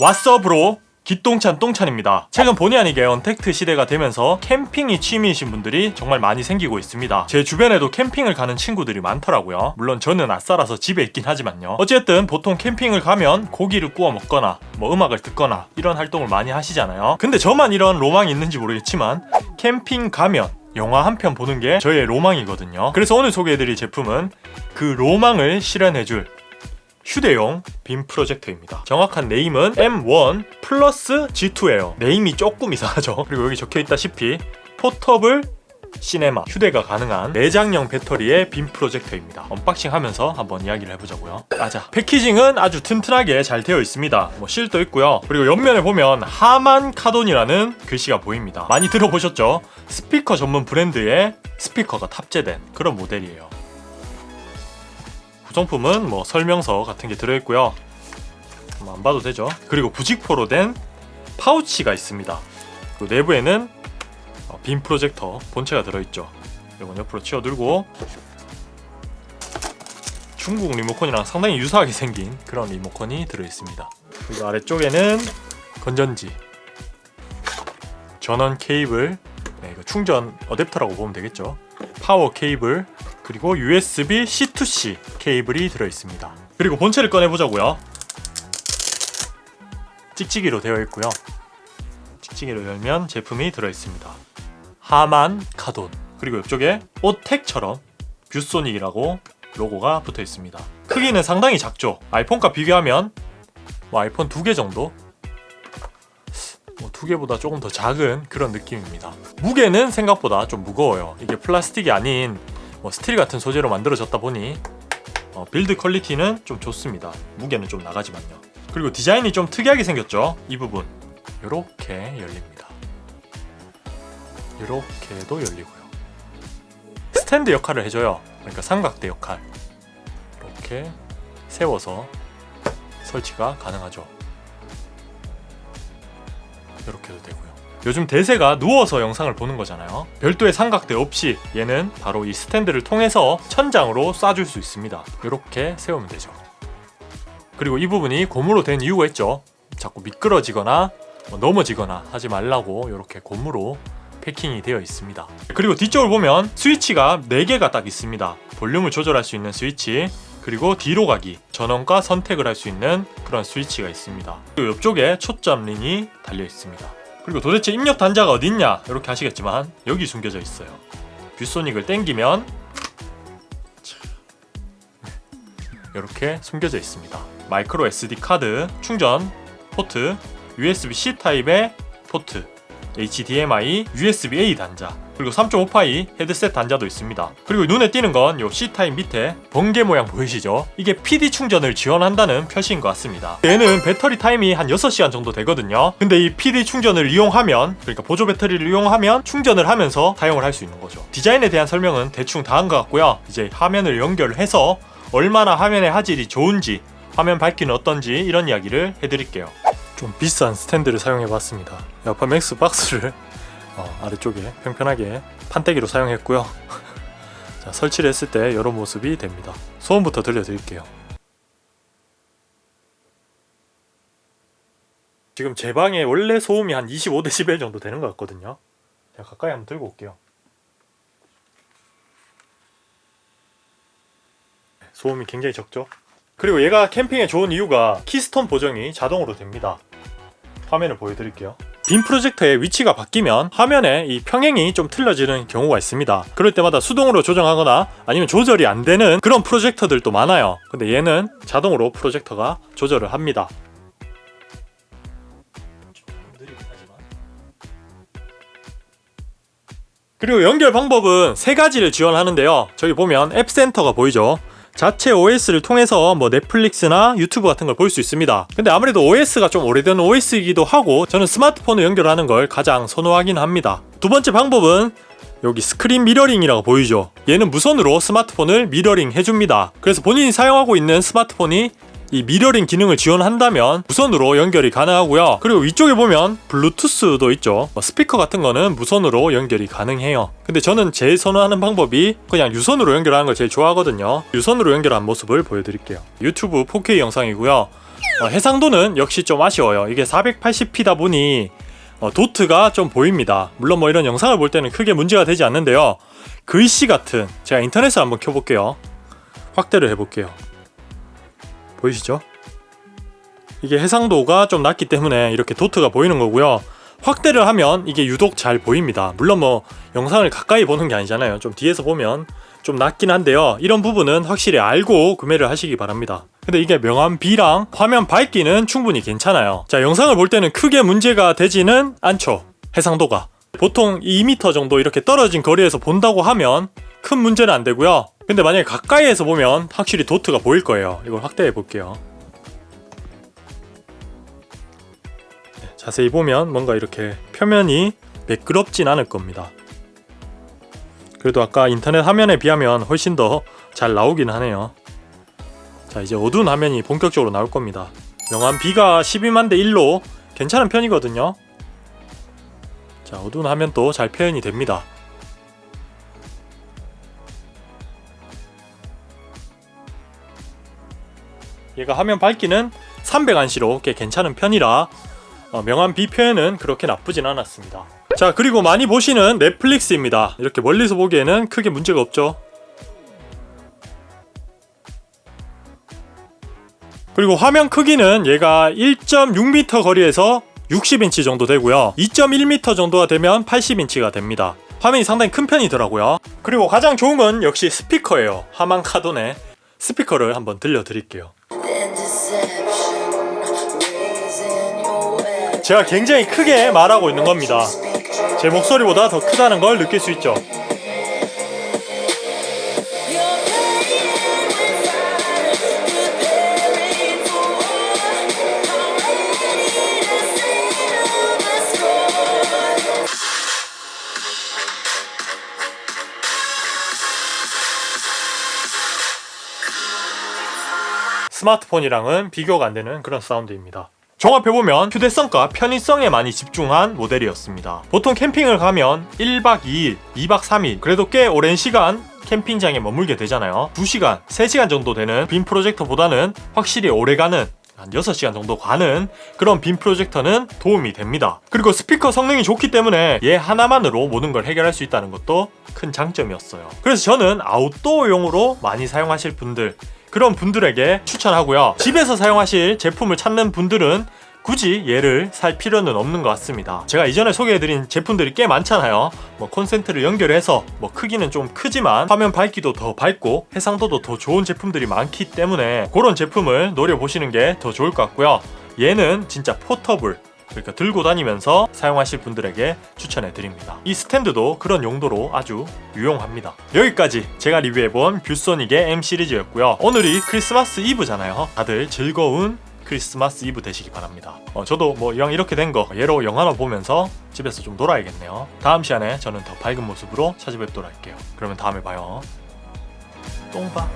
왓썹으로 기똥찬 똥찬입니다. 최근 본의 아니게 언택트 시대가 되면서 캠핑이 취미이신 분들이 정말 많이 생기고 있습니다. 제 주변에도 캠핑을 가는 친구들이 많더라고요. 물론 저는 아싸라서 집에 있긴 하지만요. 어쨌든 보통 캠핑을 가면 고기를 구워 먹거나 뭐 음악을 듣거나 이런 활동을 많이 하시잖아요. 근데 저만 이런 로망이 있는지 모르겠지만 캠핑 가면 영화 한 편 보는 게 저의 로망이거든요. 그래서 오늘 소개해드릴 제품은 그 로망을 실현해줄 휴대용 빔 프로젝터입니다. 정확한 네임은 M1 플러스 G2예요. 네임이 조금 이상하죠. 그리고 여기 적혀있다시피 포터블 시네마, 휴대가 가능한 내장형 배터리의 빔 프로젝터입니다. 언박싱 하면서 한번 이야기를 해보자고요. 가자. 패키징은 아주 튼튼하게 잘 되어 있습니다. 뭐 실도 있고요. 그리고 옆면에 보면 하만 카돈이라는 글씨가 보입니다. 많이 들어보셨죠? 스피커 전문 브랜드의 스피커가 탑재된 그런 모델이에요. 구성품은 뭐 설명서 같은 게 들어있고요. 안 봐도 되죠. 그리고 부직포로 된 파우치가 있습니다. 그리고 내부에는 빔 프로젝터 본체가 들어있죠. 이건 옆으로 치워들고 중국 리모컨이랑 상당히 유사하게 생긴 그런 리모컨이 들어있습니다. 그리고 아래쪽에는 건전지, 전원 케이블, 이거 충전 어댑터라고 보면 되겠죠. 파워 케이블, 그리고 USB C2C 케이블이 들어있습니다. 그리고 본체를 꺼내보자고요. 찍찍이로 되어 있고요. 찍찍이로 열면 제품이 들어있습니다. 하만 카돈. 그리고 이쪽에 오텍처럼 뷰소닉이라고 로고가 붙어 있습니다. 크기는 상당히 작죠. 아이폰과 비교하면 뭐 아이폰 2개 정도? 뭐 2개보다 조금 더 작은 그런 느낌입니다. 무게는 생각보다 좀 무거워요. 이게 플라스틱이 아닌 뭐 스틸 같은 소재로 만들어졌다 보니 빌드 퀄리티는 좀 좋습니다. 무게는 좀 나가지만요. 그리고 디자인이 좀 특이하게 생겼죠. 이 부분 이렇게 열립니다. 이렇게도 열리고요. 스탠드 역할을 해줘요. 그러니까 삼각대 역할. 이렇게 세워서 설치가 가능하죠. 이렇게도 되고요. 요즘 대세가 누워서 영상을 보는 거잖아요. 별도의 삼각대 없이 얘는 바로 이 스탠드를 통해서 천장으로 쏴줄 수 있습니다. 이렇게 세우면 되죠. 그리고 이 부분이 고무로 된 이유가 있죠. 자꾸 미끄러지거나 넘어지거나 하지 말라고 이렇게 고무로 패킹이 되어 있습니다. 그리고 뒤쪽을 보면 스위치가 4개가 딱 있습니다. 볼륨을 조절할 수 있는 스위치, 그리고 뒤로 가기, 전원과 선택을 할 수 있는 그런 스위치가 있습니다. 그리고 옆쪽에 초점 링이 달려 있습니다. 그리고 도대체 입력 단자가 어디 있냐 이렇게 하시겠지만 여기 숨겨져 있어요. 뷰소닉을 당기면 이렇게 숨겨져 있습니다. 마이크로 SD 카드, 충전 포트, USB-C 타입의 포트, HDMI, USB-A 단자, 그리고 3.5파이 헤드셋 단자도 있습니다. 그리고 눈에 띄는 건 이 C타입 밑에 번개 모양 보이시죠? 이게 PD 충전을 지원한다는 표시인 것 같습니다. 얘는 배터리 타임이 한 6시간 정도 되거든요. 근데 이 PD 충전을 이용하면, 그러니까 보조 배터리를 이용하면 충전을 하면서 사용을 할 수 있는 거죠. 디자인에 대한 설명은 대충 다 한 것 같고요. 이제 화면을 연결해서 얼마나 화면의 화질이 좋은지, 화면 밝기는 어떤지 이런 이야기를 해드릴게요. 좀 비싼 스탠드를 사용해봤습니다. 야파 맥스 박스를 아래쪽에 평평하게 판때기로 사용했고요. 자, 설치를 했을 때 이런 모습이 됩니다. 소음부터 들려드릴게요. 지금 제 방에 원래 소음이 한 25dB 정도 되는 것 같거든요. 제가 가까이 한번 들고 올게요. 소음이 굉장히 적죠? 그리고 얘가 캠핑에 좋은 이유가 키스톤 보정이 자동으로 됩니다. 화면을 보여드릴게요. 빔 프로젝터의 위치가 바뀌면 화면에 이 평행이 좀 틀려지는 경우가 있습니다. 그럴 때마다 수동으로 조정하거나 아니면 조절이 안 되는 그런 프로젝터들도 많아요. 근데 얘는 자동으로 프로젝터가 조절을 합니다. 그리고 연결 방법은 3가지를 지원하는데요. 저기 보면 앱센터가 보이죠? 자체 OS를 통해서 뭐 넷플릭스나 유튜브 같은 걸 볼 수 있습니다. 근데 아무래도 OS가 좀 오래된 OS이기도 하고 저는 스마트폰을 연결하는 걸 가장 선호하긴 합니다. 두 번째 방법은 여기 스크린 미러링이라고 보이죠? 얘는 무선으로 스마트폰을 미러링 해줍니다. 그래서 본인이 사용하고 있는 스마트폰이 이 미러링 기능을 지원한다면 무선으로 연결이 가능하고요. 그리고 위쪽에 보면 블루투스도 있죠. 스피커 같은 거는 무선으로 연결이 가능해요. 근데 저는 제일 선호하는 방법이 그냥 유선으로 연결하는 걸 제일 좋아하거든요. 유선으로 연결한 모습을 보여드릴게요. 유튜브 4K 영상이고요. 해상도는 역시 좀 아쉬워요. 이게 480p다 보니 도트가 좀 보입니다. 물론 뭐 이런 영상을 볼 때는 크게 문제가 되지 않는데요. 글씨 같은, 제가 인터넷을 한번 켜볼게요. 확대를 해볼게요. 보이시죠? 이게 해상도가 좀 낮기 때문에 이렇게 도트가 보이는 거고요. 확대를 하면 이게 유독 잘 보입니다. 물론 뭐 영상을 가까이 보는 게 아니잖아요. 좀 뒤에서 보면 좀 낮긴 한데요. 이런 부분은 확실히 알고 구매를 하시기 바랍니다. 근데 이게 명암 B랑 화면 밝기는 충분히 괜찮아요. 자, 영상을 볼 때는 크게 문제가 되지는 않죠. 해상도가 보통 2m 정도 이렇게 떨어진 거리에서 본다고 하면 큰 문제는 안 되고요. 근데 만약에 가까이에서 보면 확실히 도트가 보일 거예요. 이걸 확대해 볼게요. 자세히 보면 뭔가 이렇게 표면이 매끄럽진 않을 겁니다. 그래도 아까 인터넷 화면에 비하면 훨씬 더 잘 나오긴 하네요. 자, 이제 어두운 화면이 본격적으로 나올 겁니다. 명암 B가 12만 대 1로 괜찮은 편이거든요. 자, 어두운 화면도 잘 표현이 됩니다. 얘가 화면 밝기는 300안시로 꽤 괜찮은 편이라 명암 B 표현은 그렇게 나쁘진 않았습니다. 자, 그리고 많이 보시는 넷플릭스입니다. 이렇게 멀리서 보기에는 크게 문제가 없죠. 그리고 화면 크기는 얘가 1.6m 거리에서 60인치 정도 되고요. 2.1m 정도가 되면 80인치가 됩니다. 화면이 상당히 큰 편이더라고요. 그리고 가장 좋은 건 역시 스피커예요. 하만 카돈의 스피커를 한번 들려드릴게요. 제가 굉장히 크게 말하고 있는 겁니다. 제 목소리보다 더 크다는 걸 느낄 수 있죠. 스마트폰이랑은 비교가 안 되는 그런 사운드입니다. 종합해보면 휴대성과 편의성에 많이 집중한 모델이었습니다. 보통 캠핑을 가면 1박 2일, 2박 3일 그래도 꽤 오랜 시간 캠핑장에 머물게 되잖아요. 2시간, 3시간 정도 되는 빔 프로젝터보다는 확실히 오래가는 한 6시간 정도 가는 그런 빔 프로젝터는 도움이 됩니다. 그리고 스피커 성능이 좋기 때문에 얘 하나만으로 모든 걸 해결할 수 있다는 것도 큰 장점이었어요. 그래서 저는 아웃도어용으로 많이 사용하실 분들, 그런 분들에게 추천하고요. 집에서 사용하실 제품을 찾는 분들은 굳이 얘를 살 필요는 없는 것 같습니다. 제가 이전에 소개해드린 제품들이 꽤 많잖아요. 뭐 콘센트를 연결해서 뭐 크기는 좀 크지만 화면 밝기도 더 밝고 해상도도 더 좋은 제품들이 많기 때문에 그런 제품을 노려보시는 게 더 좋을 것 같고요. 얘는 진짜 포터블, 그러니까 들고 다니면서 사용하실 분들에게 추천해 드립니다. 이 스탠드도 그런 용도로 아주 유용합니다. 여기까지 제가 리뷰해본 뷰소닉의 M 시리즈였고요. 오늘이 크리스마스 이브잖아요. 다들 즐거운 크리스마스 이브 되시기 바랍니다. 저도 뭐 이왕 이렇게 된 거 얘로 영화나 보면서 집에서 좀 놀아야겠네요. 다음 시간에 저는 더 밝은 모습으로 찾아뵙도록 할게요. 그러면 다음에 봐요. 똥 봐.